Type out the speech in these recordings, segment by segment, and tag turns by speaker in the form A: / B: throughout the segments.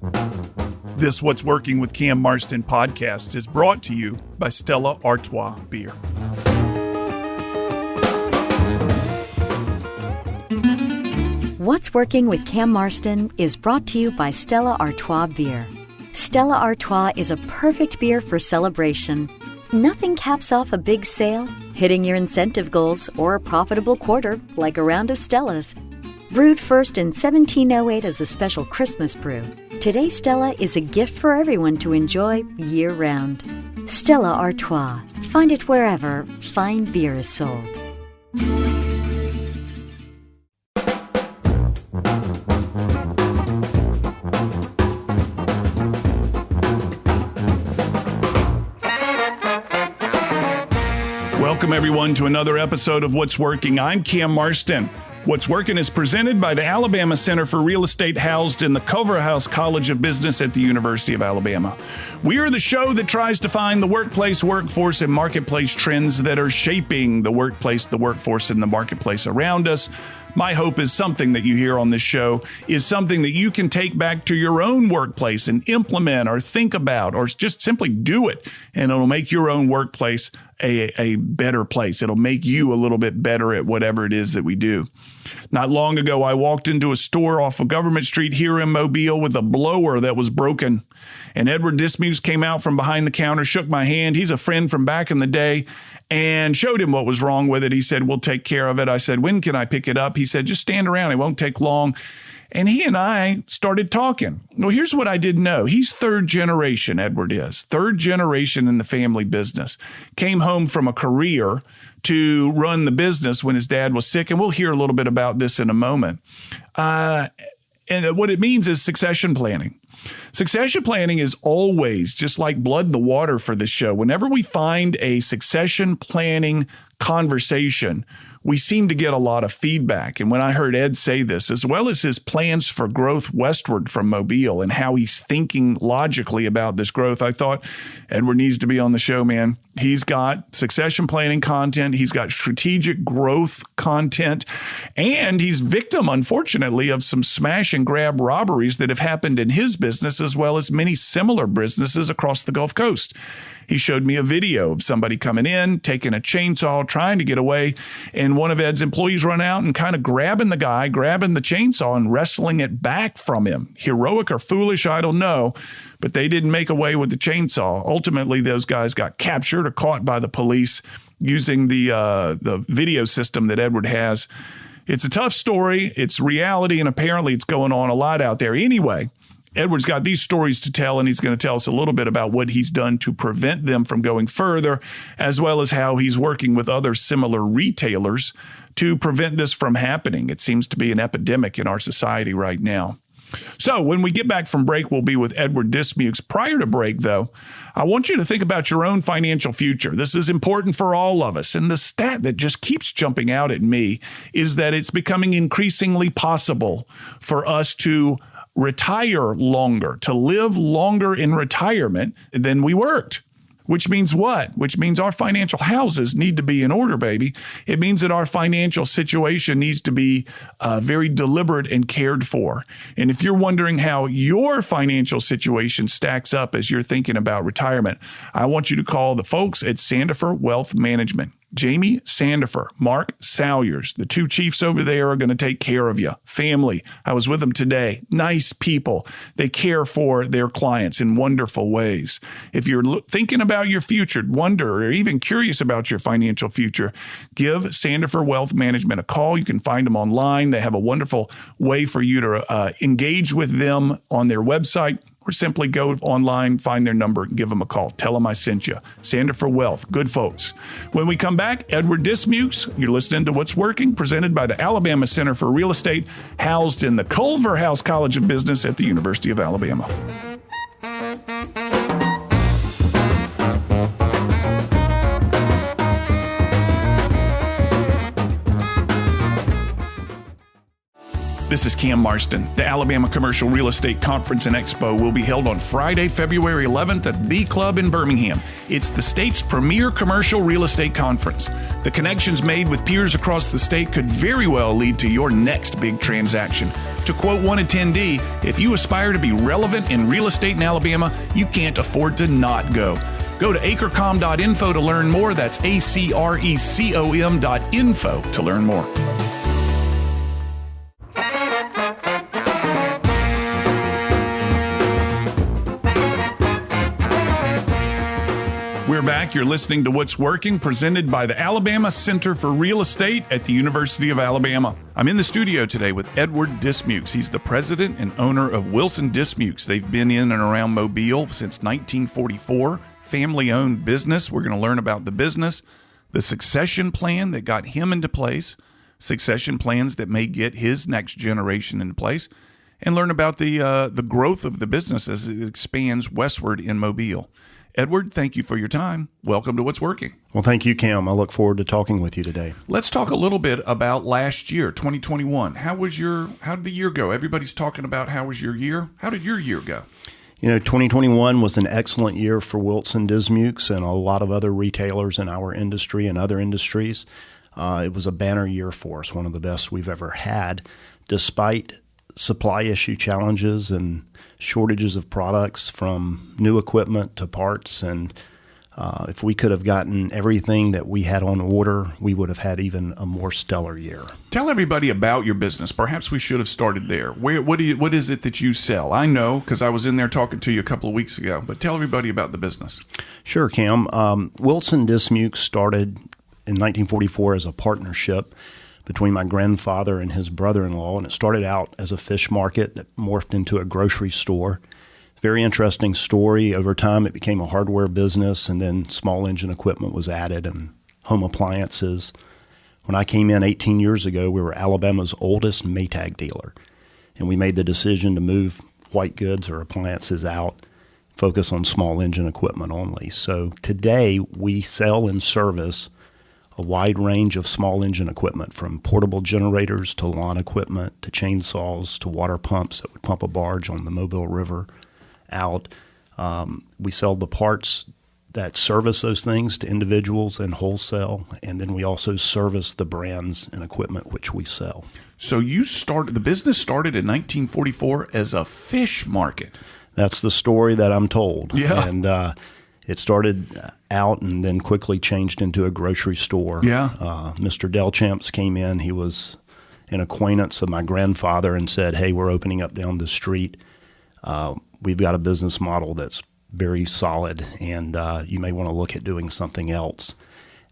A: This What's Working with Cam Marston podcast is brought to you by Stella Artois Beer.
B: What's Working with Cam Marston is brought to you by Stella Artois Beer. Stella Artois is a perfect beer for celebration. Nothing caps off a big sale, hitting your incentive goals, or a profitable quarter like a round of Stellas. Brewed first in 1708 as a special Christmas brew, today Stella is a gift for everyone to enjoy year-round. Stella Artois. Find it wherever fine beer is sold.
A: Welcome, everyone, to another episode of What's Working. I'm Cam Marston. What's Working is presented by the Alabama Center for Real Estate, housed in the Culverhouse College of Business at the University of Alabama. We are the show that tries to find the workplace, workforce, and marketplace trends that are shaping the workplace, the workforce, and the marketplace around us. My hope is something that you hear on this show is something that you can take back to your own workplace and implement or think about or just simply do it. And it'll make your own workplace a better place. It'll make you a little bit better at whatever it is that we do. Not long ago, I walked into a store off of Government Street here in Mobile with a blower that was broken. And Edward Dismukes came out from behind the counter, shook my hand. He's a friend from back in the day, and showed him what was wrong with it. He said, "We'll take care of it." I said, "When can I pick it up?" He said, "Just stand around. It won't take long." And he and I started talking. Well, here's what I didn't know. He's third generation, Edward is. Third generation in the family business. Came home from a career to run the business when his dad was sick. And we'll hear a little bit about this in a moment. And what it means is succession planning. Succession planning is always just like blood in the water for this show. Whenever we find a succession planning conversation, we seem to get a lot of feedback. And when I heard Ed say this, as well as his plans for growth westward from Mobile and how he's thinking logically about this growth, I thought Edward needs to be on the show, man. He's got succession planning content. He's got strategic growth content. And he's victim, unfortunately, of some smash and grab robberies that have happened in his business, as well as many similar businesses across the Gulf Coast. He showed me a video of somebody coming in, taking a chainsaw, trying to get away, and one of Ed's employees run out and kind of grabbing the guy, grabbing the chainsaw and wrestling it back from him. Heroic or foolish, I don't know, but they didn't make away with the chainsaw. Ultimately, those guys got captured or caught by the police using the video system that Edward has. It's a tough story. It's reality, and apparently it's going on a lot out there. Anyway, Edward's got these stories to tell, and he's going to tell us a little bit about what he's done to prevent them from going further, as well as how he's working with other similar retailers to prevent this from happening. It seems to be an epidemic in our society right now. So when we get back from break, we'll be with Edward Dismukes. Prior to break, though, I want you to think about your own financial future. This is important for all of us. And the stat that just keeps jumping out at me is that it's becoming increasingly possible for us to retire longer, to live longer in retirement than we worked. Which means what? Which means our financial houses need to be in order, baby. It means that our financial situation needs to be very deliberate and cared for. And if you're wondering how your financial situation stacks up as you're thinking about retirement, I want you to call the folks at Sandifer Wealth Management. Jamie Sandifer, Mark Salyers, the two chiefs over there are going to take care of you. Family. I was with them today. Nice people. They care for their clients in wonderful ways. If you're thinking about your future, wonder, or even curious about your financial future, give Sandifer Wealth Management a call. You can find them online. They have a wonderful way for you to engage with them on their website. Or simply go online, find their number, and give them a call. Tell them I sent you. Sandifer Wealth, good folks. When we come back, Edward Dismukes, you're listening to What's Working, presented by the Alabama Center for Real Estate, housed in the Culverhouse College of Business at the University of Alabama. This is Cam Marston. The Alabama Commercial Real Estate Conference and Expo will be held on Friday, February 11th at the Club in Birmingham. It's the state's premier commercial real estate conference. The connections made with peers across the state could very well lead to your next big transaction. To quote one attendee, if you aspire to be relevant in real estate in Alabama, you can't afford to not go. Go to acrecom.info to learn more. That's acrecom.info to learn more. We're back. You're listening to What's Working, presented by the Alabama Center for Real Estate at the University of Alabama. I'm in the studio today with Edward Dismukes. He's the president and owner of Wilson Dismukes. They've been in and around Mobile since 1944. Family-owned business. We're going to learn about the business, the succession plan that got him into place, succession plans that may get his next generation into place, and learn about the growth of the business as it expands westward in Mobile. Edward, thank you for your time. Welcome to What's Working.
C: Well, thank you, Cam. I look forward to talking with you today.
A: Let's talk a little bit about last year, 2021. How did the year go? Everybody's talking about how was your year. How did your year go?
C: 2021 was an excellent year for Wilson Dismukes and a lot of other retailers in our industry and other industries. It was a banner year for us, one of the best we've ever had, despite supply issue challenges and shortages of products from new equipment to parts. And if we could have gotten everything that we had on order, we would have had even a more stellar year.
A: Tell everybody about your business. Perhaps we should have started there. What is it that you sell? I know because I was in there talking to you a couple of weeks ago, but tell everybody about the business.
C: Sure, Cam. Wilson Dismukes started in 1944 as a partnership between my grandfather and his brother-in-law, and it started out as a fish market that morphed into a grocery store. Very interesting story. Over time, it became a hardware business, and then small engine equipment was added and home appliances. When I came in 18 years ago, we were Alabama's oldest Maytag dealer, and we made the decision to move white goods or appliances out, focus on small engine equipment only. So today, we sell and service a wide range of small engine equipment, from portable generators to lawn equipment to chainsaws to water pumps that would pump a barge on the Mobile River out. We sell the parts that service those things to individuals and wholesale, and then we also service the brands and equipment which we sell.
A: So the business started in 1944 as a fish market.
C: That's the story that I'm told.
A: Yeah.
C: And it started out and then quickly changed into a grocery store.
A: Yeah.
C: Mr. Delchamps came in. He was an acquaintance of my grandfather and said, "Hey, we're opening up down the street. We've got a business model that's very solid, and you may want to look at doing something else."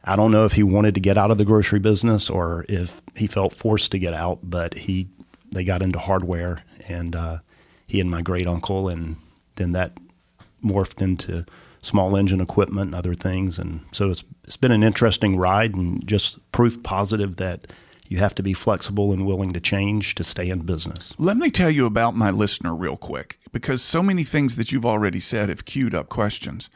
C: I don't know if he wanted to get out of the grocery business or if he felt forced to get out, but they got into hardware, and he and my great uncle, and then that morphed into small engine equipment and other things. And so it's been an interesting ride, and just proof positive that you have to be flexible and willing to change to stay in business.
A: Let me tell you about my listener real quick, because so many things that you've already said have queued up questions.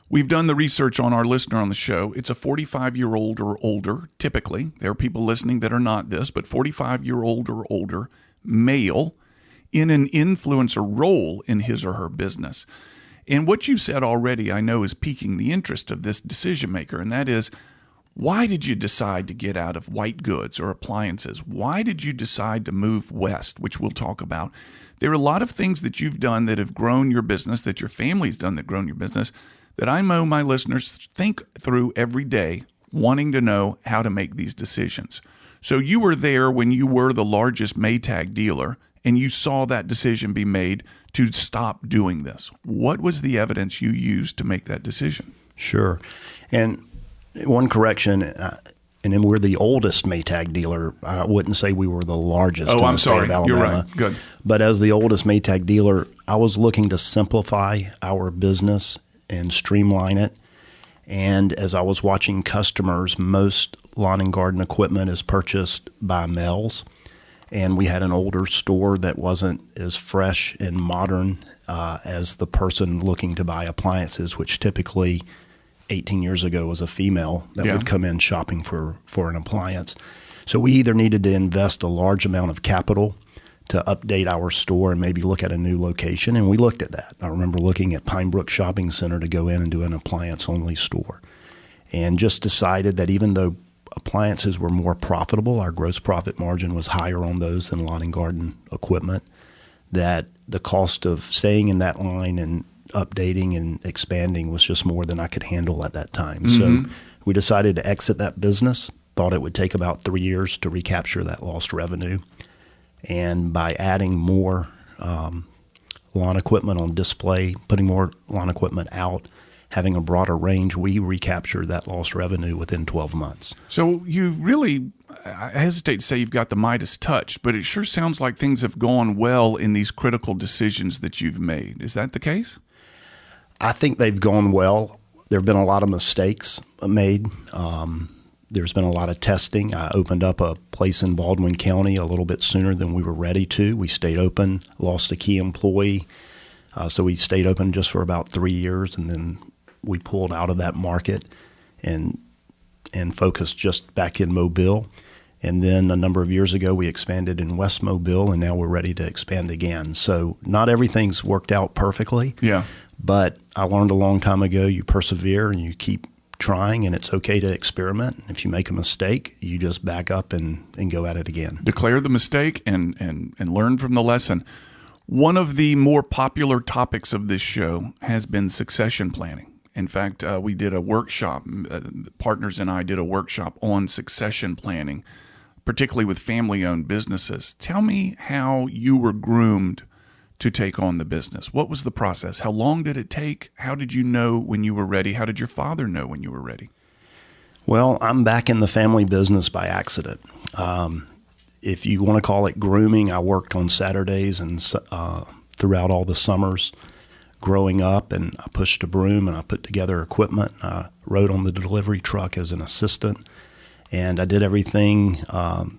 A: We've done the research on our listener on the show. It's a 45-year-old or older, typically. There are people listening that are not this, but 45-year-old or older male in an influencer role in his or her business. And what you've said already, I know, is piquing the interest of this decision maker, and that is, why did you decide to get out of white goods or appliances? Why did you decide to move west, which we'll talk about? There are a lot of things that you've done that have grown your business, that your family's done that grown your business, that I know my listeners think through every day, wanting to know how to make these decisions. So you were there when you were the largest Maytag dealer, and you saw that decision be made to stop doing this. What was the evidence you used to make that decision?
C: Sure. And one correction, and then we're the oldest Maytag dealer. I wouldn't say we were the largest.
A: Oh, I'm sorry.
C: State of
A: You're
C: Alabama.
A: right. Good.
C: But as the oldest Maytag dealer, I was looking to simplify our business and streamline it. And as I was watching customers, most lawn and garden equipment is purchased by males. And we had an older store that wasn't as fresh and modern as the person looking to buy appliances, which typically 18 years ago was a female that would come in shopping for an appliance. So we either needed to invest a large amount of capital to update our store and maybe look at a new location. And we looked at that. I remember looking at Pine Brook Shopping Center to go in and do an appliance-only store, and just decided that even though appliances were more profitable, our gross profit margin was higher on those than lawn and garden equipment, that the cost of staying in that line and updating and expanding was just more than I could handle at that time. So we decided to exit that business. Thought it would take about 3 years to recapture that lost revenue. And by adding more lawn equipment on display, putting more lawn equipment out, having a broader range, we recaptured that lost revenue within 12 months.
A: So you really, I hesitate to say you've got the Midas touch, but it sure sounds like things have gone well in these critical decisions that you've made. Is that the case?
C: I think they've gone well. There have been a lot of mistakes made. There's been a lot of testing. I opened up a place in Baldwin County a little bit sooner than we were ready to. We stayed open, lost a key employee. So we stayed open just for about 3 years, and then we pulled out of that market and focused just back in Mobile. And then a number of years ago, we expanded in West Mobile, and now we're ready to expand again. So not everything's worked out perfectly.
A: Yeah.
C: But I learned a long time ago, you persevere and you keep trying, and it's okay to experiment. If you make a mistake, you just back up and go at it again.
A: Declare the mistake and learn from the lesson. One of the more popular topics of this show has been succession planning. In fact, we did a workshop, partners and I did a workshop on succession planning, particularly with family-owned businesses. Tell me how you were groomed to take on the business. What was the process? How long did it take? How did you know when you were ready? How did your father know when you were ready?
C: Well, I'm back in the family business by accident. If you want to call it grooming, I worked on Saturdays and throughout all the summers growing up, and I pushed a broom and I put together equipment. I rode on the delivery truck as an assistant, and I did everything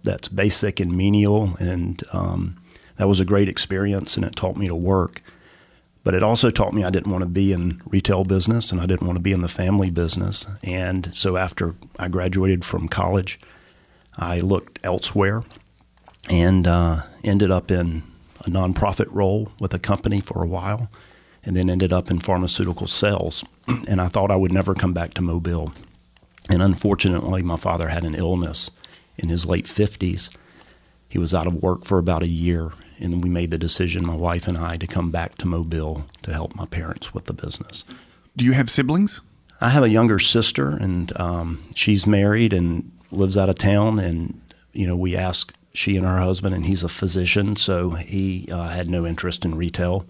C: that's basic and menial, and that was a great experience, and it taught me to work. But it also taught me I didn't want to be in retail business, and I didn't want to be in the family business. And so after I graduated from college, I looked elsewhere and ended up in a nonprofit role with a company for a while, and then ended up in pharmaceutical sales. And I thought I would never come back to Mobile. And unfortunately, my father had an illness in his late 50s. He was out of work for about a year, and we made the decision, my wife and I, to come back to Mobile to help my parents with the business.
A: Do you have siblings?
C: I have a younger sister, and she's married and lives out of town. And, we asked she and her husband, and he's a physician, so he had no interest in retail.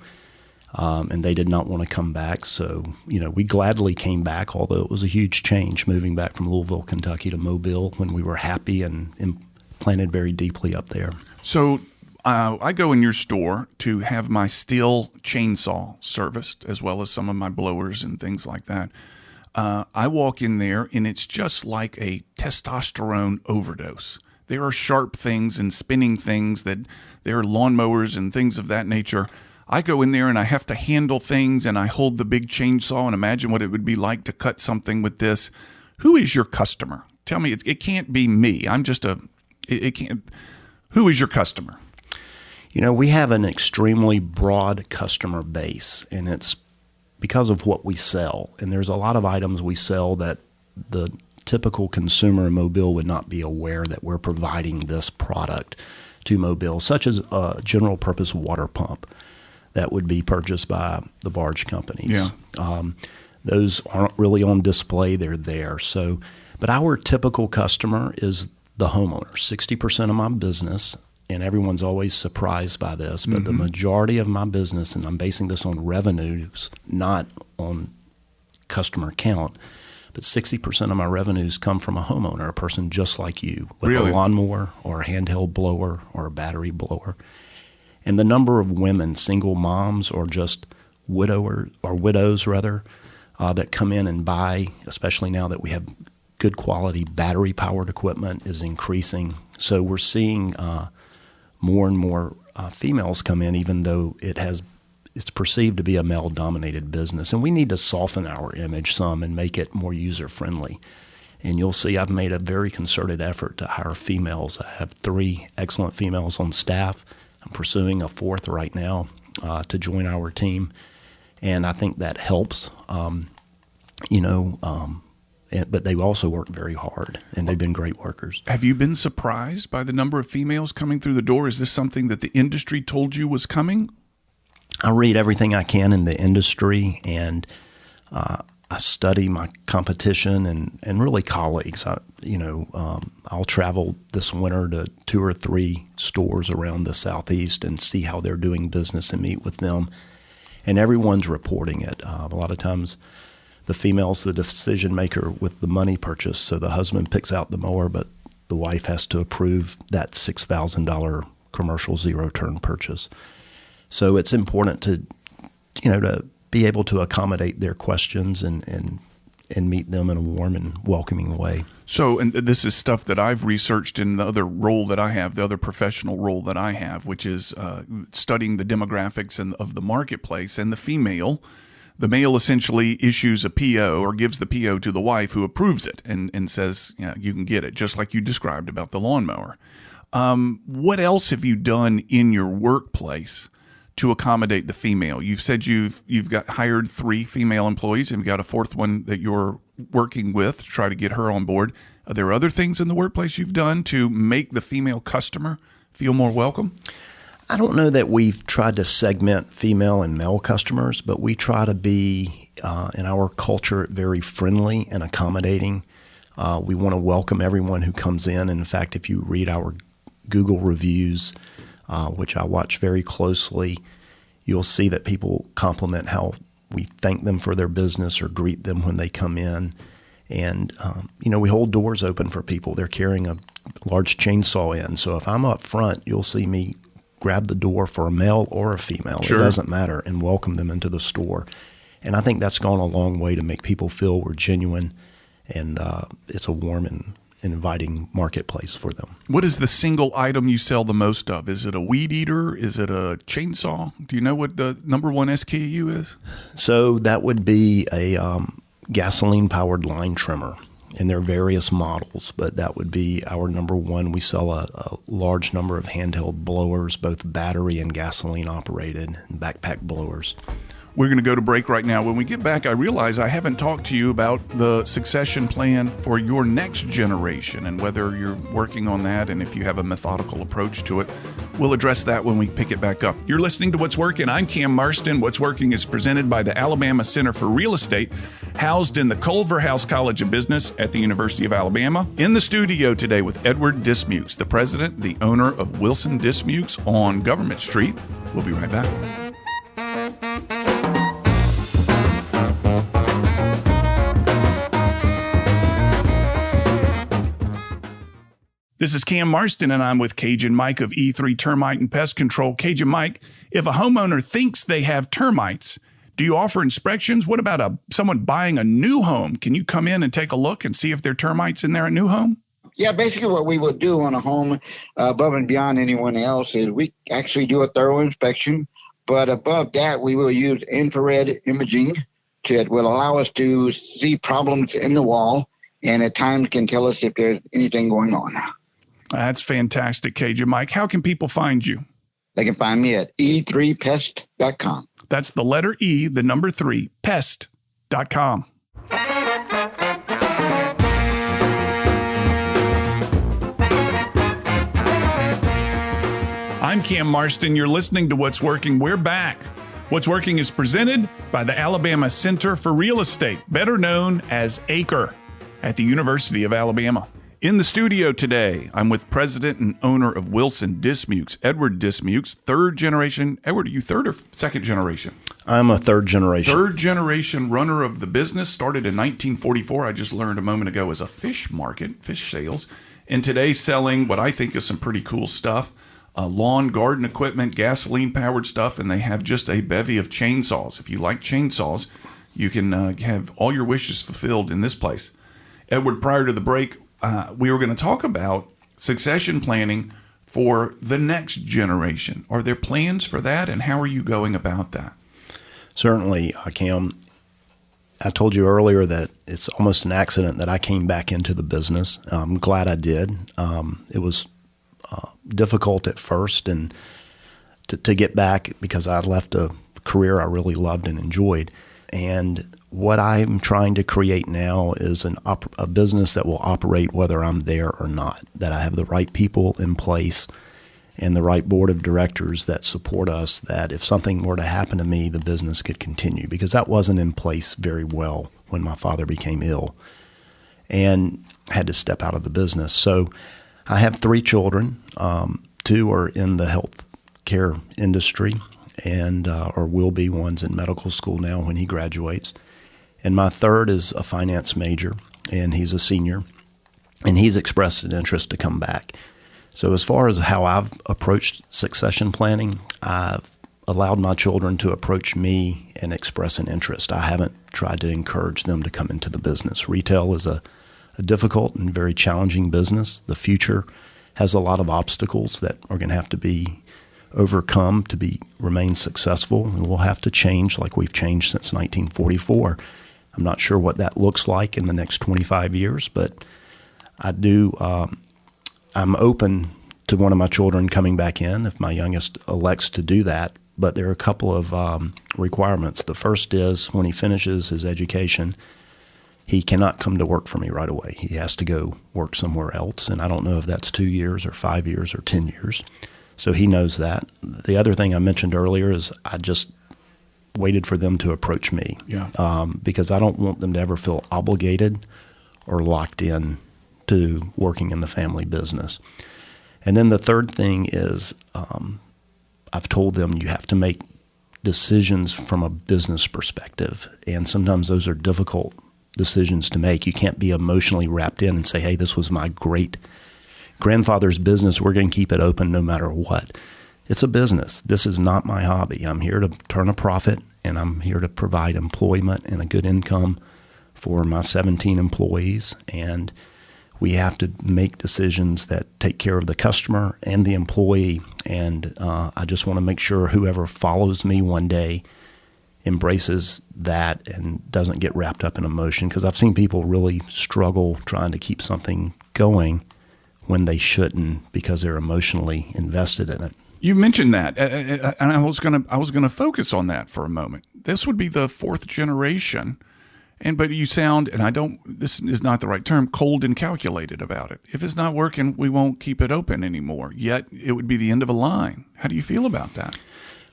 C: And they did not want to come back. So, we gladly came back, although it was a huge change moving back from Louisville, Kentucky to Mobile when we were happy and planted very deeply up there.
A: So I go in your store to have my steel chainsaw serviced, as well as some of my blowers and things like that. I walk in there, and it's just like a testosterone overdose. There are sharp things and spinning things that there are lawnmowers and things of that nature. I go in there and I have to handle things, and I hold the big chainsaw and imagine what it would be like to cut something with this. Who is your customer? Tell me, it can't be me. I'm just it can't. Who is your customer?
C: We have an extremely broad customer base, and it's because of what we sell. And there's a lot of items we sell that the typical consumer in Mobile would not be aware that we're providing this product to Mobile, such as a general purpose water pump that would be purchased by the barge companies.
A: Yeah.
C: Those aren't really on display. They're there. So, but our typical customer is the homeowner. 60% of my business, and everyone's always surprised by this, but the majority of my business, and I'm basing this on revenues, not on customer count, but 60% of my revenues come from a homeowner, a person just like you, with
A: Really?
C: a lawnmower or a handheld blower or a battery blower. And the number of women, single moms or just widows rather, that come in and buy, especially now that we have good quality battery-powered equipment, is increasing. So we're seeing more and more females come in, even though it's perceived to be a male-dominated business. And we need to soften our image some and make it more user-friendly. And you'll see I've made a very concerted effort to hire females. I have 3 excellent females on staff. I'm pursuing a fourth right now to join our team, and I think that helps. But they also work very hard, and they've been great workers.
A: Have you been surprised by the number of females coming through the door? Is this something that the industry told you was coming?
C: I read everything I can in the industry, and I study my competition and really colleagues. I'll travel this winter to 2 or 3 stores around the Southeast and see how they're doing business and meet with them. And everyone's reporting it. A lot of times the female's the decision maker with the money purchase, so the husband picks out the mower, but the wife has to approve that $6,000 commercial zero-turn purchase. So it's important to be able to accommodate their questions and meet them in a warm and welcoming way.
A: So, and this is stuff that I've researched in the other role that I have, the other professional role that I have, which is studying the demographics of the marketplace. And the male essentially issues a PO or gives the PO to the wife, who approves it and says, you can get it, just like you described about the lawnmower. What else have you done in your workplace to accommodate the female? You've said you've got hired 3 female employees, and you've got a 4th one that you're working with to try to get her on board. Are there other things in the workplace you've done to make the female customer feel more welcome?
C: I don't know that we've tried to segment female and male customers, but we try to be, in our culture, very friendly and accommodating. We want to welcome everyone who comes in. And in fact, if you read our Google reviews, which I watch very closely, you'll see that people compliment how we thank them for their business or greet them when they come in. And, we hold doors open for people. They're carrying a large chainsaw in. So if I'm up front, you'll see me grab the door for a male or a female. Sure. It doesn't matter, and welcome them into the store. And I think that's gone a long way to make people feel we're genuine, and it's a warm and inviting marketplace for them.
A: What is the single item you sell the most of? Is it a weed eater? Is it a chainsaw? Do you know what the number 1 SKU is?
C: So that would be a gasoline-powered line trimmer. And there are various models, but that would be our number 1. We sell a large number of handheld blowers, both battery and gasoline operated, and backpack blowers.
A: We're going to go to break right now. When we get back, I realize I haven't talked to you about the succession plan for your next generation and whether you're working on that and if you have a methodical approach to it. We'll address that when we pick it back up. You're listening to What's Working. I'm Cam Marston. What's Working is presented by the Alabama Center for Real Estate, housed in the Culver House College of Business at the University of Alabama. In the studio today with Edward Dismukes, the president, the owner of Wilson Dismukes on Government Street. We'll be right back. This is Cam Marston, and I'm with Cajun Mike of E3 Termite and Pest Control. Cajun Mike, if a homeowner thinks they have termites, do you offer inspections? What about someone buying a new home? Can you come in and take a look and see if there are termites in their new home?
D: Yeah, basically what we would do on a home above and beyond anyone else is we actually do a thorough inspection. But above that, we will use infrared imaging that will allow us to see problems in the wall, and at times can tell us if there's anything going on.
A: That's fantastic, Cajun Mike. How can people find you?
D: They can find me at e3pest.com.
A: That's the letter E, the number 3, pest.com. I'm Cam Marston. You're listening to What's Working. We're back. What's Working is presented by the Alabama Center for Real Estate, better known as ACRE, at the University of Alabama. In the studio today, I'm with president and owner of Wilson Dismukes, Edward Dismukes, 3rd generation. Edward, are you 3rd or 2nd generation?
C: I'm a 3rd generation.
A: 3rd generation runner of the business. Started in 1944, I just learned a moment ago, as a fish market, fish sales. And today selling what I think is some pretty cool stuff. Lawn, garden equipment, gasoline-powered stuff, and they have just a bevy of chainsaws. If you like chainsaws, you can have all your wishes fulfilled in this place. Edward, prior to the break, we were going to talk about succession planning for the next generation. Are there plans for that, and how are you going about that?
C: Certainly, Cam. I told you earlier that it's almost an accident that I came back into the business. I'm glad I did. It was difficult at first, and to get back because I left a career I really loved and enjoyed. And what I'm trying to create now is a business that will operate whether I'm there or not, that I have the right people in place and the right board of directors that support us, that if something were to happen to me, the business could continue, because that wasn't in place very well when my father became ill and had to step out of the business. So I have 3 children. 2 are in the health care industry and or will be. One's in medical school now when he graduates. And my third is a finance major, and he's a senior, and he's expressed an interest to come back. So as far as how I've approached succession planning, I've allowed my children to approach me and express an interest. I haven't tried to encourage them to come into the business. Retail is a difficult and very challenging business. The future has a lot of obstacles that are going to have to be overcome to remain successful, and we'll have to change like we've changed since 1944. I'm not sure what that looks like in the next 25 years, but I do. I'm open to one of my children coming back in if my youngest elects to do that, but there are a couple of requirements. The first is when he finishes his education, he cannot come to work for me right away. He has to go work somewhere else, and I don't know if that's 2 years or 5 years or 10 years. So he knows that. The other thing I mentioned earlier is I just waited for them to approach me, because I don't want them to ever feel obligated or locked in to working in the family business. And then the third thing is I've told them you have to make decisions from a business perspective, and sometimes those are difficult decisions to make. You can't be emotionally wrapped in and say, hey, this was my great grandfather's business. We're going to keep it open no matter what. It's a business. This is not my hobby. I'm here to turn a profit, and I'm here to provide employment and a good income for my 17 employees. And we have to make decisions that take care of the customer and the employee. And I just want to make sure whoever follows me one day embraces that and doesn't get wrapped up in emotion, because I've seen people really struggle trying to keep something going when they shouldn't because they're emotionally invested in it.
A: You mentioned that, and I was gonna focus on that for a moment. This would be the 4th generation, but you sound, and this is not the right term, cold and calculated about it. If it's not working, we won't keep it open anymore. Yet it would be the end of a line. How do you feel about that?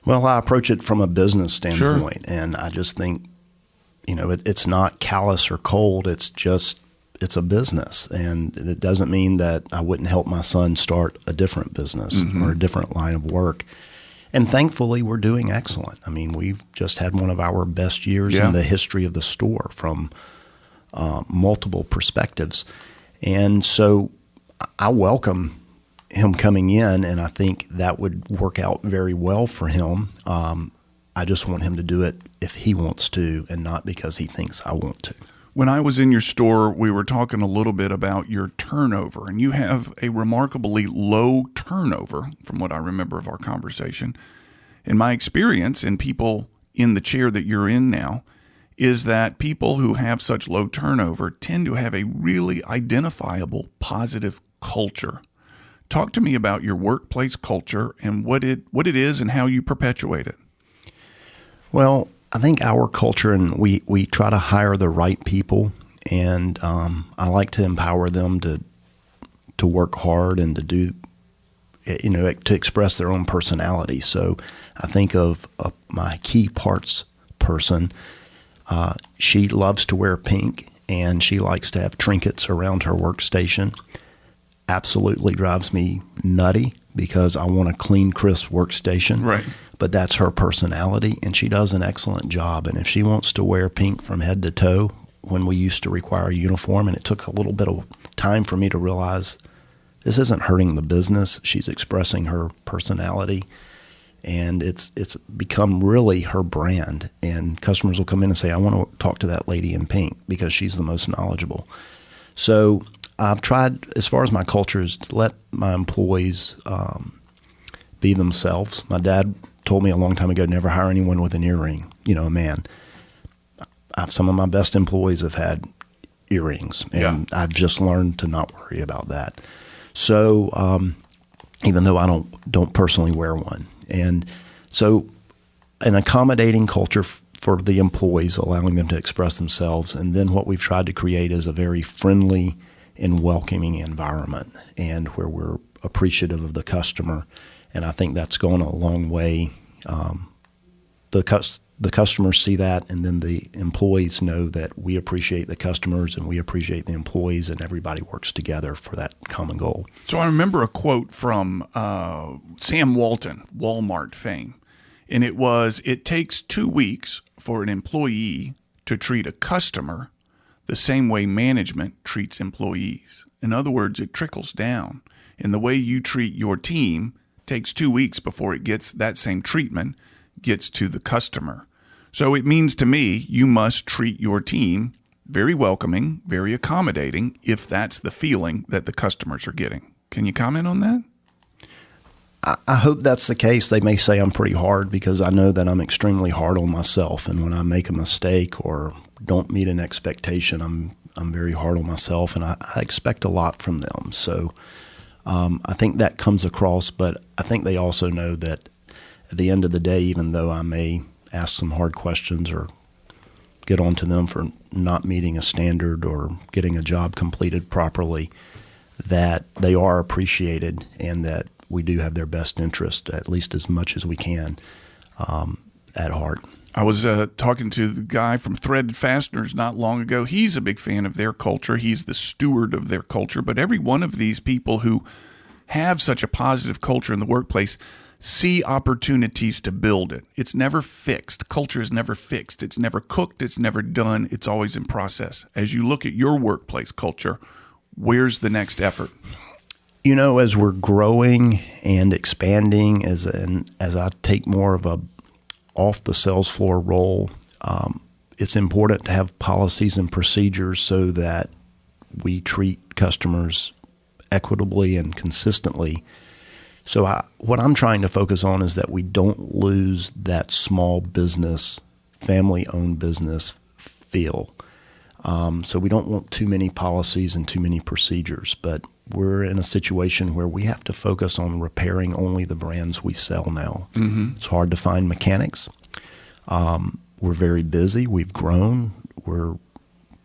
C: Well, I approach it from a business standpoint,
A: Sure.
C: And I just think, it's not callous or cold. It's a business, and it doesn't mean that I wouldn't help my son start a different business or a different line of work. And thankfully, we're doing excellent. I mean, we've just had one of our best years in the history of the store from multiple perspectives. And so I welcome him coming in, and I think that would work out very well for him. I just want him to do it if he wants to and not because he thinks I want to.
A: When I was in your store, we were talking a little bit about your turnover, and you have a remarkably low turnover from what I remember of our conversation. In my experience, and people in the chair that you're in now, is that people who have such low turnover tend to have a really identifiable positive culture. Talk to me about your workplace culture and what it is and how you perpetuate it.
C: Well, I think our culture, and we try to hire the right people, and I like to empower them to work hard and to do, to express their own personality. So I think of my key parts person. She loves to wear pink, and she likes to have trinkets around her workstation. Absolutely drives me nutty because I want a clean, crisp workstation.
A: Right.
C: But that's her personality, and she does an excellent job. And if she wants to wear pink from head to toe, when we used to require a uniform, and it took a little bit of time for me to realize this isn't hurting the business. She's expressing her personality, and it's become really her brand. And customers will come in and say, I want to talk to that lady in pink because she's the most knowledgeable. So I've tried, as far as my culture is, to let my employees be themselves. My dad told me a long time ago, never hire anyone with an earring, a man. Some of my best employees have had earrings, and I've just learned to not worry about that. So even though I don't personally wear one, And so an accommodating culture for the employees, allowing them to express themselves. And then what we've tried to create is a very friendly and welcoming environment, and where we're appreciative of the customer. And I think that's gone a long way. The customers see that, and then the employees know that we appreciate the customers and we appreciate the employees, and everybody works together for that common goal.
A: So I remember a quote from Sam Walton, Walmart fame, and it was, "It takes 2 weeks for an employee to treat a customer the same way management treats employees." In other words, it trickles down. And the way you treat your team takes 2 weeks before it gets that same treatment, gets to the customer. So it means to me, you must treat your team very welcoming, very accommodating, if that's the feeling that the customers are getting. Can you comment on that?
C: I hope that's the case. They may say I'm pretty hard, because I know that I'm extremely hard on myself. And when I make a mistake or don't meet an expectation, I'm very hard on myself, and I expect a lot from them. So I think that comes across, but I think they also know that at the end of the day, even though I may ask some hard questions or get on to them for not meeting a standard or getting a job completed properly, that they are appreciated and that we do have their best interest, at least as much as we can, at heart.
A: I was talking to the guy from Threaded Fasteners not long ago. He's a big fan of their culture. He's the steward of their culture. But every one of these people who have such a positive culture in the workplace see opportunities to build it. It's never fixed. Culture is never fixed. It's never cooked. It's never done. It's always in process. As you look at your workplace culture, where's the next effort?
C: You know, as we're growing and expanding, as I take more of a off the sales floor role, it's important to have policies and procedures so that we treat customers equitably and consistently. So what I'm trying to focus on is that we don't lose that small business, family-owned business feel. So we don't want too many policies and too many procedures, but we're in a situation where we have to focus on repairing only the brands we sell now. Mm-hmm. It's hard to find mechanics. We're very busy. We've grown. We're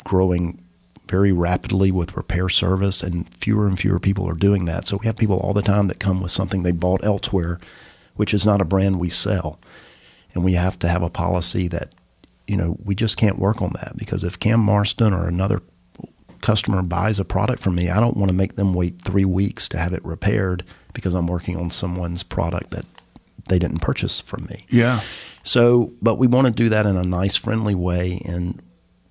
C: growing very rapidly with repair service, and fewer people are doing that. So we have people all the time that come with something they bought elsewhere, which is not a brand we sell. And we have to have a policy that, you know, we just can't work on that, because if Cam Marston or another customer buys a product from me, I don't want to make them wait 3 weeks to have it repaired because I'm working on someone's product that they didn't purchase from me.
A: Yeah.
C: So, but we want to do that in a nice, friendly way,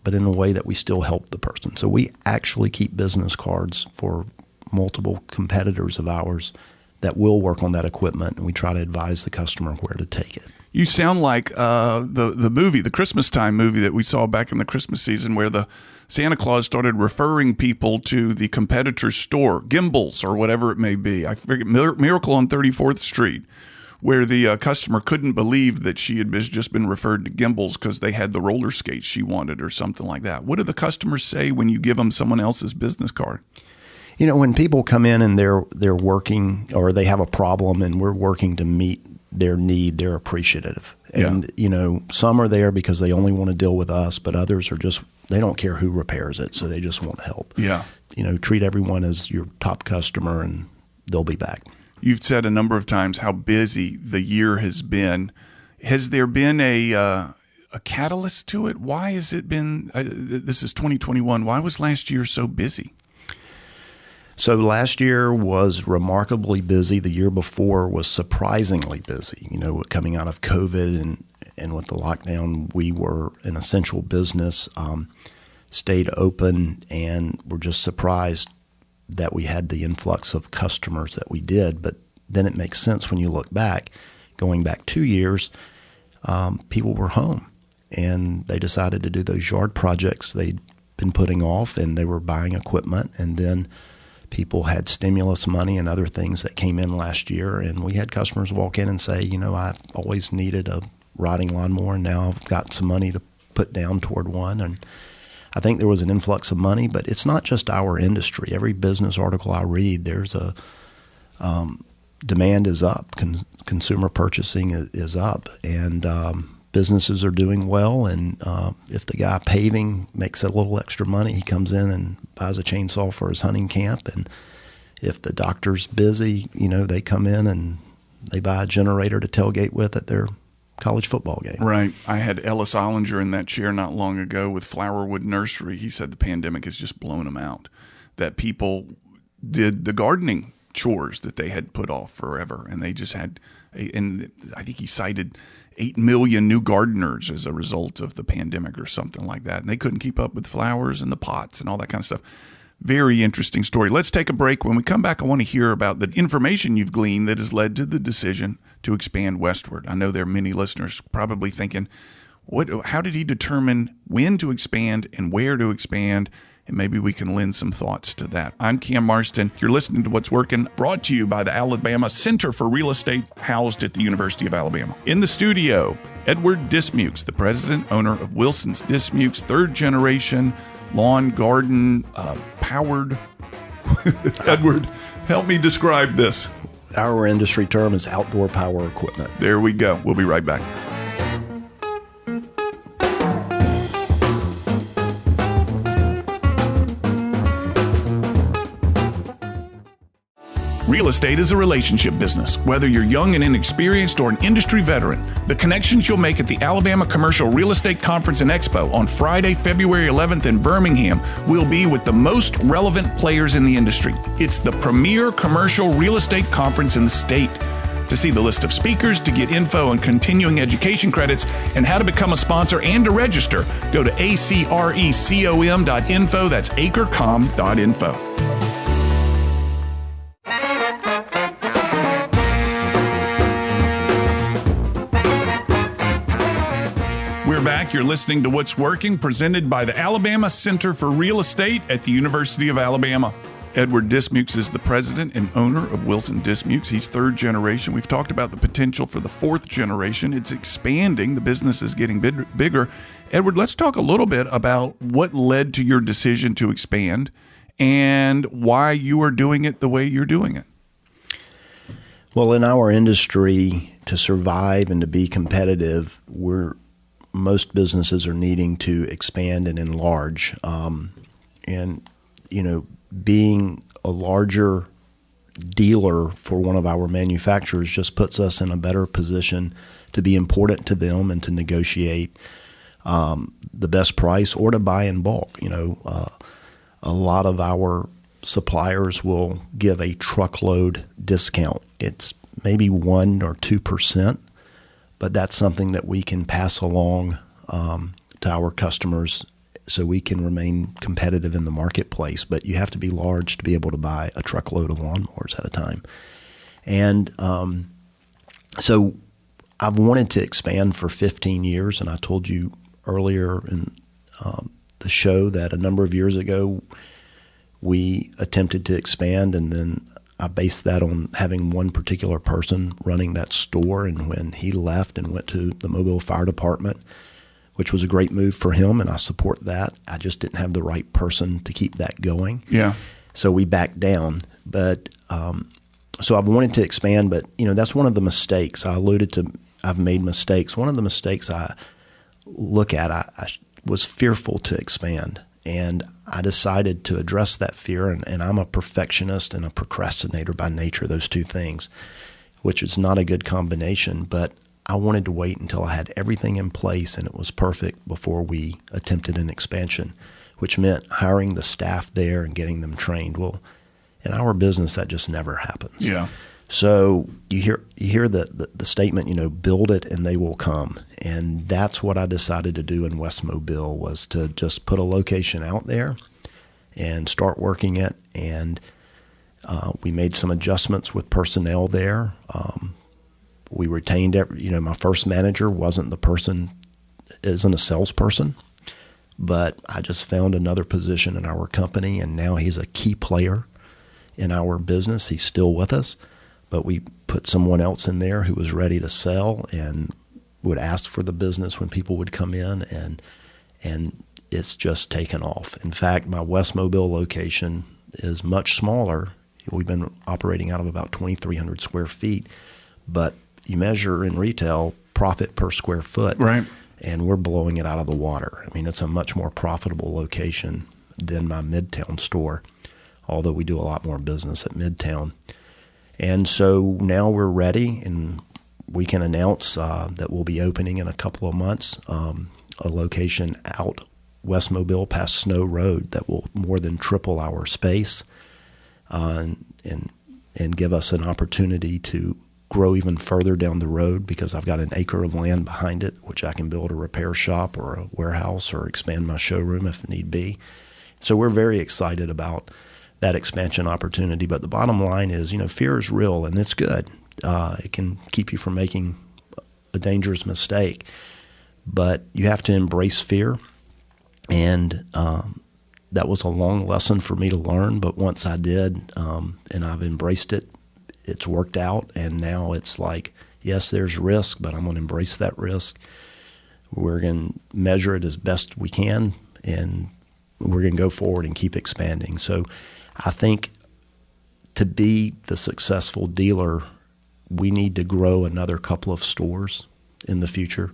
C: but in a way that we still help the person. So we actually keep business cards for multiple competitors of ours that will work on that equipment, and we try to advise the customer where to take it.
A: You sound like the movie, the Christmas time movie that we saw back in the Christmas season, where the Santa Claus started referring people to the competitor's store, Gimbals or whatever it may be. I forget, Miracle on 34th Street, where the customer couldn't believe that she had just been referred to Gimbals because they had the roller skates she wanted or something like that. What do the customers say when you give them someone else's business card?
C: You know, when people come in and they're working, or they have a problem and we're working to meet their need, they're appreciative. And, you know, some are there because they only want to deal with us, but others are just, they don't care who repairs it, so they just want help.
A: Yeah.
C: You know, treat everyone as your top customer and they'll be back. You've
A: said a number of times how busy the year has been. Has there been a catalyst to it? Why has it been, this is 2021, why was last year so busy?
C: So last year was remarkably busy. The year before was surprisingly busy. You know, coming out of COVID and with the lockdown, we were an essential business, stayed open, and were just surprised that we had the influx of customers that we did. But then it makes sense when you look back. Going back 2 years, people were home, and they decided to do those yard projects they'd been putting off, and they were buying equipment. And then people had stimulus money and other things that came in last year, and we had customers walk in and say, you know, I always needed a riding lawnmower, and now I've got some money to put down toward one. And I think there was an influx of money, but it's not just our industry. Every business article I read, there's demand is up. Consumer purchasing is up, and businesses are doing well. And if the guy paving makes a little extra money, he comes in and buys a chainsaw for his hunting camp. And if the doctor's busy, they come in and they buy a generator to tailgate with at their college football game.
A: Right. I had Ellis Ollinger in that chair not long ago with Flowerwood Nursery. He said the pandemic has just blown him out, that people did the gardening chores that they had put off forever, and they just had, and I think he cited 8 million new gardeners as a result of the pandemic or something like that, and they couldn't keep up with flowers and the pots and all that kind of stuff. Very interesting story. Let's take a break. When we come back, I want to hear about the information you've gleaned that has led to the decision to expand westward. I know there are many listeners probably thinking, how did he determine when to expand and where to expand? And maybe we can lend some thoughts to that. I'm Cam Marston. You're listening to What's Working, brought to you by the Alabama Center for Real Estate, housed at the University of Alabama. In the studio, Edward Dismukes, the president, owner of Wilson's Dismukes, third generation lawn garden powered. Edward, help me describe this.
C: Our industry term is outdoor power equipment.
A: There we go. We'll be right back. Real estate is a relationship business. Whether you're young and inexperienced or an industry veteran, the connections you'll make at the Alabama Commercial Real Estate Conference and Expo on Friday, February 11th in Birmingham will be with the most relevant players in the industry. It's the premier commercial real estate conference in the state. To see the list of speakers, to get info on continuing education credits, and how to become a sponsor and to register, go to acrecom.info. That's acrecom.info. We're back. You're listening to What's Working, presented by the Alabama Center for Real Estate at the University of Alabama. Edward Dismukes is the president and owner of Wilson Dismukes. He's third generation. We've talked about the potential for the fourth generation. It's expanding. The business is getting bigger. Edward, let's talk a little bit about what led to your decision to expand and why you are doing it the way you're doing it.
C: Well, in our industry, to survive and to be competitive, most businesses are needing to expand and enlarge. Being a larger dealer for one of our manufacturers just puts us in a better position to be important to them and to negotiate the best price or to buy in bulk. A lot of our suppliers will give a truckload discount. It's maybe 1 or 2%. But that's something that we can pass along to our customers so we can remain competitive in the marketplace. But you have to be large to be able to buy a truckload of lawnmowers at a time. And so I've wanted to expand for 15 years, and I told you earlier in the show that a number of years ago we attempted to expand, and then I based that on having one particular person running that store, and when he left and went to the Mobile Fire Department, which was a great move for him, and I support that. I just didn't have the right person to keep that going.
A: Yeah.
C: So we backed down. But so I've wanted to expand, but that's one of the mistakes. I alluded to I've made mistakes. One of the mistakes I look at, I was fearful to expand. And I decided to address that fear, and I'm a perfectionist and a procrastinator by nature, those two things, which is not a good combination. But I wanted to wait until I had everything in place and it was perfect before we attempted an expansion, which meant hiring the staff there and getting them trained. Well, in our business, that just never happens.
A: Yeah.
C: So you hear the statement, build it and they will come. And that's what I decided to do in West Mobile, was to just put a location out there and start working it. And we made some adjustments with personnel there. We retained my first manager isn't a salesperson, but I just found another position in our company, and now he's a key player in our business. He's still with us. But we put someone else in there who was ready to sell and would ask for the business when people would come in, and it's just taken off. In fact, my West Mobile location is much smaller. We've been operating out of about 2,300 square feet, but you measure in retail profit per square foot,
A: right?
C: And we're blowing it out of the water. I mean, it's a much more profitable location than my Midtown store, although we do a lot more business at Midtown. And so now we're ready, and we can announce that we'll be opening in a couple of months a location out West Mobile past Snow Road that will more than triple our space and give us an opportunity to grow even further down the road, because I've got an acre of land behind it, which I can build a repair shop or a warehouse or expand my showroom if need be. So we're very excited about that expansion opportunity. But the bottom line is, fear is real, and it's good. It can keep you from making a dangerous mistake, but you have to embrace fear. And that was a long lesson for me to learn, but once I did, and I've embraced it, it's worked out. And now it's like, yes, there's risk, but I'm going to embrace that risk. We're going to measure it as best we can, and we're going to go forward and keep expanding. So I think to be the successful dealer, we need to grow another couple of stores in the future,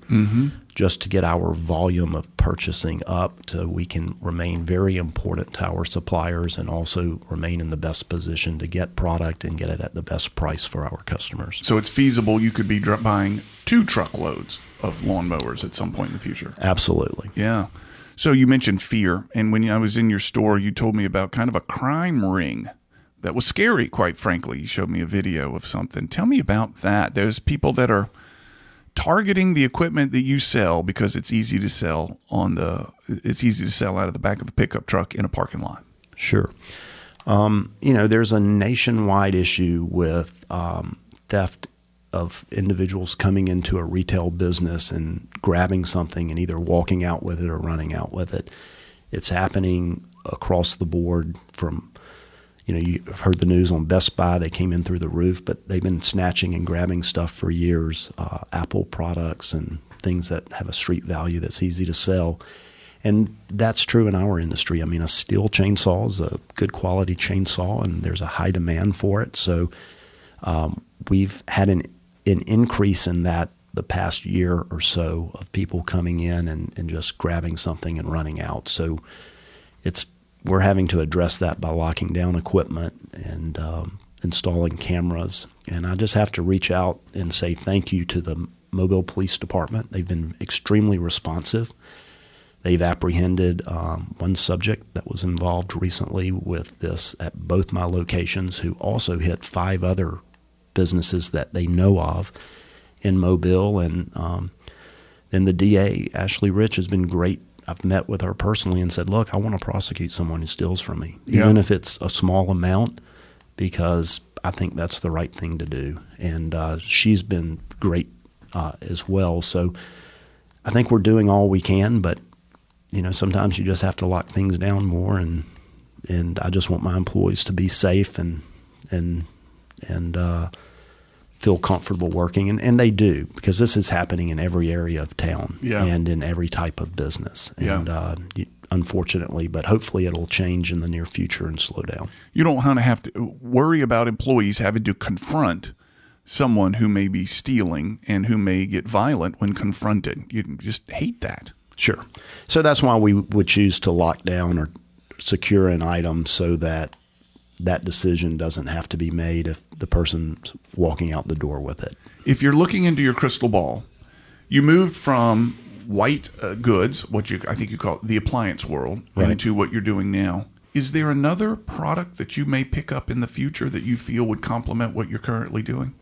C: just to get our volume of purchasing up so we can remain very important to our suppliers and also remain in the best position to get product and get it at the best price for our customers.
A: So it's feasible you could be buying 2 truckloads of lawnmowers at some point in the future.
C: Absolutely.
A: Yeah. So you mentioned fear, and when I was in your store, you told me about kind of a crime ring that was scary, quite frankly. You showed me a video of something. Tell me about that. There's people that are targeting the equipment that you sell because it's easy to sell out of the back of the pickup truck in a parking lot.
C: Sure. There's a nationwide issue with theft of individuals coming into a retail business and grabbing something and either walking out with it or running out with it. It's happening across the board from, you've heard the news on Best Buy. They came in through the roof, but they've been snatching and grabbing stuff for years, Apple products and things that have a street value that's easy to sell. And that's true in our industry. I mean, a steel chainsaw is a good quality chainsaw, and there's a high demand for it. So we've had an increase in that the past year or so of people coming in and just grabbing something and running out. So we're having to address that by locking down equipment and installing cameras. And I just have to reach out and say thank you to the Mobile Police Department. They've been extremely responsive. They've apprehended one subject that was involved recently with this at both my locations, who also hit 5 other businesses that they know of in Mobile. And then the DA, Ashley Rich, has been great. I've met with her personally and said, look, I want to prosecute someone who steals from me, even if it's a small amount, because I think that's the right thing to do. And she's been great as well. So I think we're doing all we can, but sometimes you just have to lock things down more. And I just want my employees to be safe and feel comfortable working, and they do, because this is happening in every area of town and in every type of business. And unfortunately, but hopefully it'll change in the near future and slow down.
A: You don't have to worry about employees having to confront someone who may be stealing and who may get violent when confronted. You just hate that.
C: Sure. So that's why we would choose to lock down or secure an item so that decision doesn't have to be made if the person's walking out the door with it.
A: If you're looking into your crystal ball, you moved from white goods, I think you call it the appliance world,
C: right,
A: into what you're doing now. Is there another product that you may pick up in the future that you feel would complement what you're currently doing?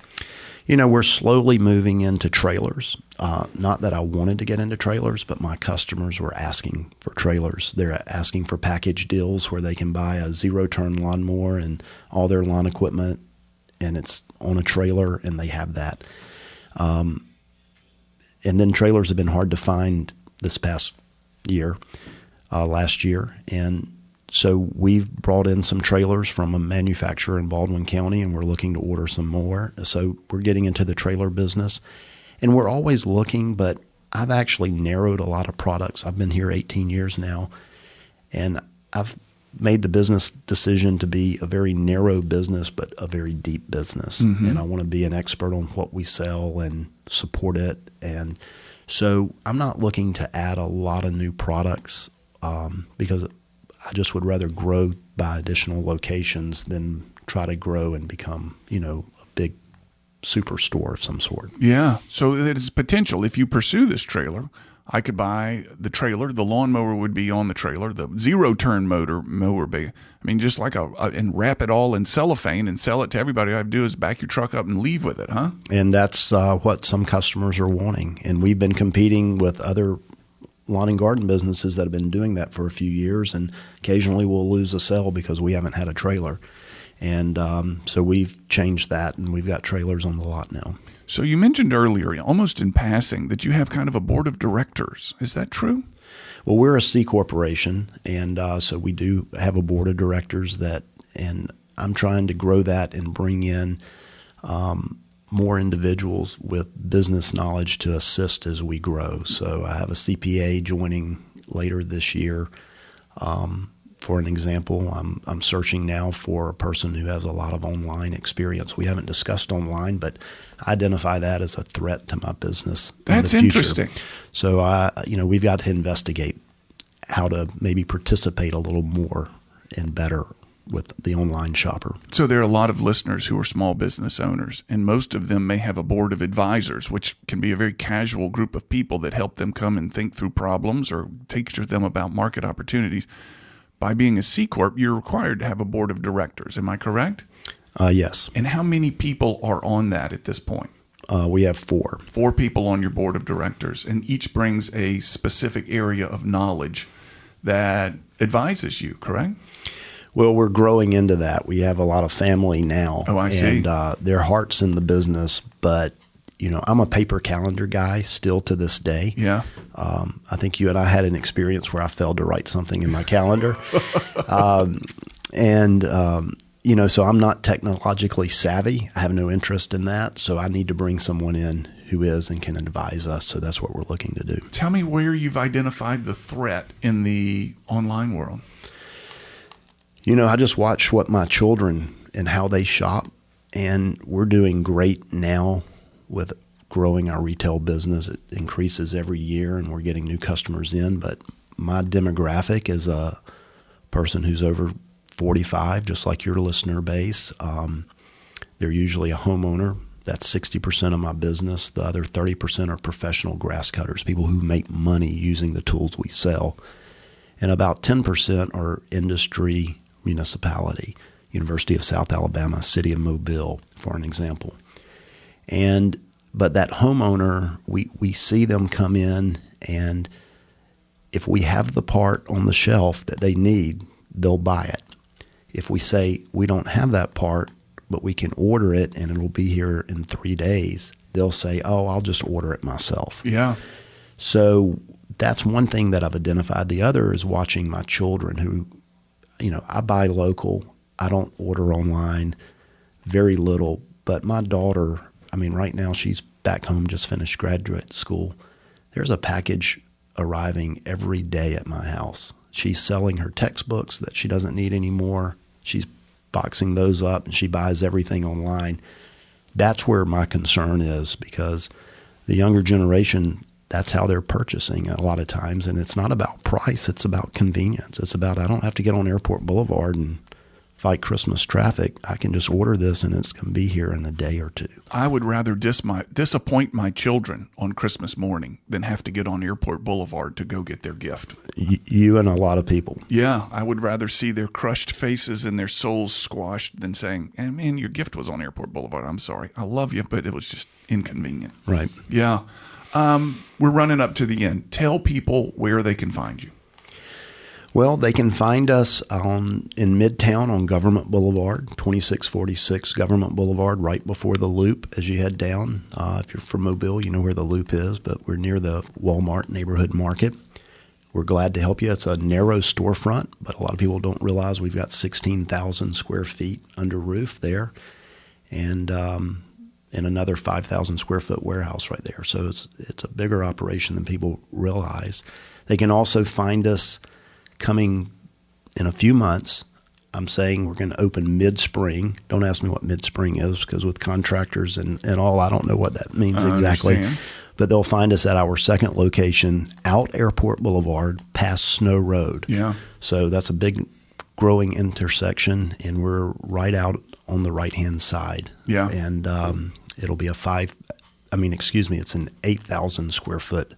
C: We're slowly moving into trailers. Not that I wanted to get into trailers, but my customers were asking for trailers. They're asking for package deals where they can buy a 0-turn lawnmower and all their lawn equipment, and it's on a trailer, and they have that. And then trailers have been hard to find this past year, last year. And so we've brought in some trailers from a manufacturer in Baldwin County, and we're looking to order some more. So we're getting into the trailer business, and we're always looking, but I've actually narrowed a lot of products. I've been here 18 years now, and I've made the business decision to be a very narrow business, but a very deep business. And I want to be an expert on what we sell and support it. And so I'm not looking to add a lot of new products because I just would rather grow by additional locations than try to grow and become, a big superstore of some sort.
A: Yeah. So there's potential. If you pursue this trailer, I could buy the trailer. The lawnmower would be on the trailer. The zero-turn mower be. I mean, just like and wrap it all in cellophane and sell it to everybody. All I have to do is back your truck up and leave with it, huh?
C: And that's what some customers are wanting. And we've been competing with other lawn and garden businesses that have been doing that for a few years. And occasionally we'll lose a sale because we haven't had a trailer. And so we've changed that, and we've got trailers on the lot now.
A: So you mentioned earlier, almost in passing, that you have kind of a board of directors. Is that true?
C: Well, we're a C corporation, and so we do have a board of directors and I'm trying to grow that and bring in more individuals with business knowledge to assist as we grow. So I have a CPA joining later this year. For an example, I'm searching now for a person who has a lot of online experience. We haven't discussed online, but I identify that as a threat to my business.
A: That's
C: in the future.
A: interesting.
C: So we've got to investigate how to maybe participate a little more and better with the online shopper.
A: So there are a lot of listeners who are small business owners, and most of them may have a board of advisors, which can be a very casual group of people that help them come and think through problems or teach them about market opportunities. By being a C Corp, you're required to have a board of directors. Am I correct?
C: Yes.
A: And how many people are on that at this point?
C: We have 4.
A: 4 people on your board of directors, and each brings a specific area of knowledge that advises you, correct?
C: Well, we're growing into that. We have a lot of family now.
A: Oh, I see.
C: And their heart's in the business, but I'm a paper calendar guy still to this day.
A: Yeah.
C: I think you and I had an experience where I failed to write something in my calendar. So I'm not technologically savvy. I have no interest in that. So I need to bring someone in who is and can advise us. So that's what we're looking to do.
A: Tell me where you've identified the threat in the online world.
C: I just watch what my children and how they shop, and we're doing great now with growing our retail business. It increases every year, and we're getting new customers in. But my demographic is a person who's over 45, just like your listener base. They're usually a homeowner. That's 60% of my business. The other 30% are professional grass cutters, people who make money using the tools we sell. And about 10% are industry, municipality, University of South Alabama, City of Mobile, for an example. But that homeowner, we see them come in, and if we have the part on the shelf that they need, they'll buy it. If we say we don't have that part, but we can order it and it'll be here in 3 days, they'll say, oh, I'll just order it myself.
A: Yeah.
C: So that's one thing that I've identified. The other is watching my children who, I buy local. I don't order online, very little. But my daughter, right now she's back home, just finished graduate school. There's a package arriving every day at my house. She's selling her textbooks that she doesn't need anymore. She's boxing those up, and she buys everything online. That's where my concern is, because the younger generation, that's how they're purchasing a lot of times. And it's not about price. It's about convenience. It's about, I don't have to get on Airport Boulevard and fight Christmas traffic. I can just order this and it's going to be here in a day or 2.
A: I would rather disappoint my children on Christmas morning than have to get on Airport Boulevard to go get their gift.
C: You and a lot of people.
A: Yeah, I would rather see their crushed faces and their souls squashed than saying, hey, man, your gift was on Airport Boulevard. I'm sorry. I love you, but it was just inconvenient.
C: Right.
A: Yeah. We're running up to the end. Tell people where they can find you.
C: Well, they can find us in Midtown on Government Boulevard, 2646 Government Boulevard, right before the Loop as you head down. If you're from Mobile, you know where the Loop is, but we're near the Walmart neighborhood market. We're glad to help you. It's a narrow storefront, but a lot of people don't realize we've got 16,000 square feet under roof there, and another 5,000 square foot warehouse right there. So it's a bigger operation than people realize. They can also find us coming in a few months. I'm saying we're going to open mid-spring. Don't ask me what mid-spring is, because with contractors and all, I don't know what that means exactly.
A: Understand.
C: But they'll find us at our second location out Airport Boulevard past Snow Road.
A: Yeah.
C: So that's a big growing intersection, and we're right out on the right-hand side.
A: Yeah.
C: And it'll be it's an 8,000 square foot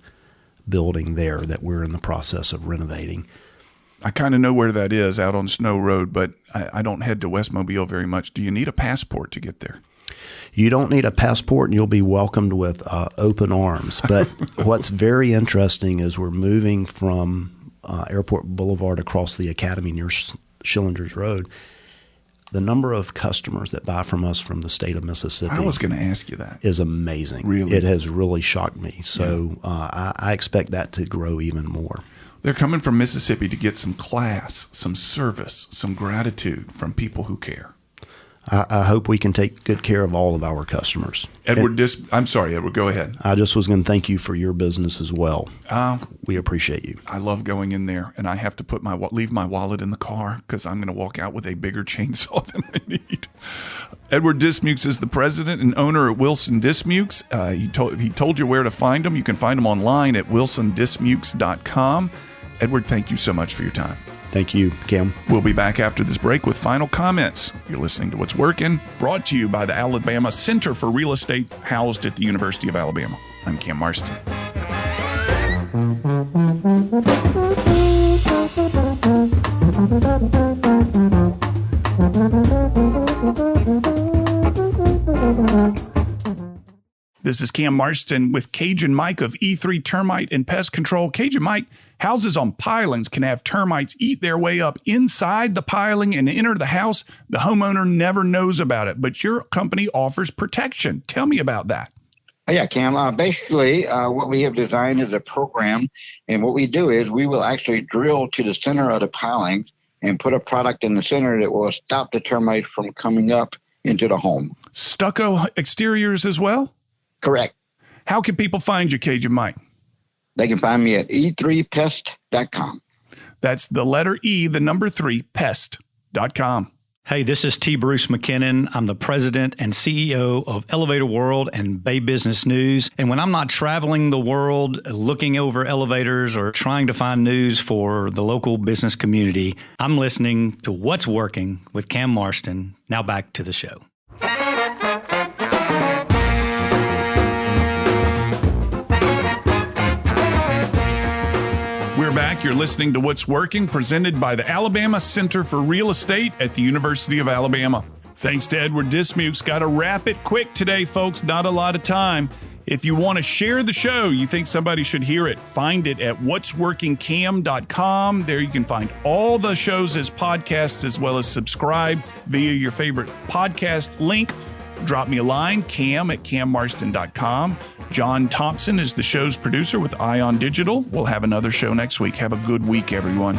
C: building there that we're in the process of renovating.
A: I kind of know where that is, out on Snow Road, but I don't head to West Mobile very much. Do you need a passport to get there?
C: You don't need a passport, and you'll be welcomed with open arms. But what's very interesting is we're moving from Airport Boulevard across the Academy near Schillinger's Road. The number of customers that buy from us from the state of Mississippi,
A: I was going to ask you that,
C: is amazing.
A: Really?
C: It has really shocked me. So I expect that to grow even more.
A: They're coming from Mississippi to get some class, some service, some gratitude from people who care.
C: I hope we can take good care of all of our customers.
A: I'm sorry, Edward, go ahead.
C: I just was going to thank you for your business as well. We appreciate you.
A: I love going in there, and I have to leave my wallet in the car because I'm going to walk out with a bigger chainsaw than I need. Edward Dismukes is the president and owner at Wilson Dismukes. He told you where to find him. You can find him online at wilsondismukes.com. Edward, thank you so much for your time.
C: Thank you, Cam.
A: We'll be back after this break with final comments. You're listening to What's Working, brought to you by the Alabama Center for Real Estate, housed at the University of Alabama. I'm Cam Marston. This is Cam Marston with Cajun Mike of E3 Termite and Pest Control. Cajun Mike, houses on pilings can have termites eat their way up inside the piling and enter the house. The homeowner never knows about it, but your company offers protection. Tell me about that.
D: Yeah, Cam. Basically, what we have designed is a program, and what we do is we will actually drill to the center of the piling and put a product in the center that will stop the termites from coming up into the home.
A: Stucco exteriors as well?
D: Correct.
A: How can people find you, Cajun Mike?
D: They can find me at e3pest.com.
A: That's the letter E, the number 3, pest.com.
E: Hey, this is T. Bruce McKinnon. I'm the president and CEO of Elevator World and Bay Business News. And when I'm not traveling the world, looking over elevators or trying to find news for the local business community, I'm listening to What's Working with Cam Marston. Now back to the show.
A: We're back. You're listening to What's Working, presented by the Alabama Center for Real Estate at the University of Alabama. Thanks to Edward Dismukes. Got to wrap it quick today, folks. Not a lot of time. If you want to share the show, you think somebody should hear it, find it at whatsworkingcam.com. There you can find all the shows as podcasts, as well as subscribe via your favorite podcast link. Drop me a line, cam@cammarston.com. John Thompson is the show's producer with Ion Digital. We'll have another show next week. Have a good week, everyone.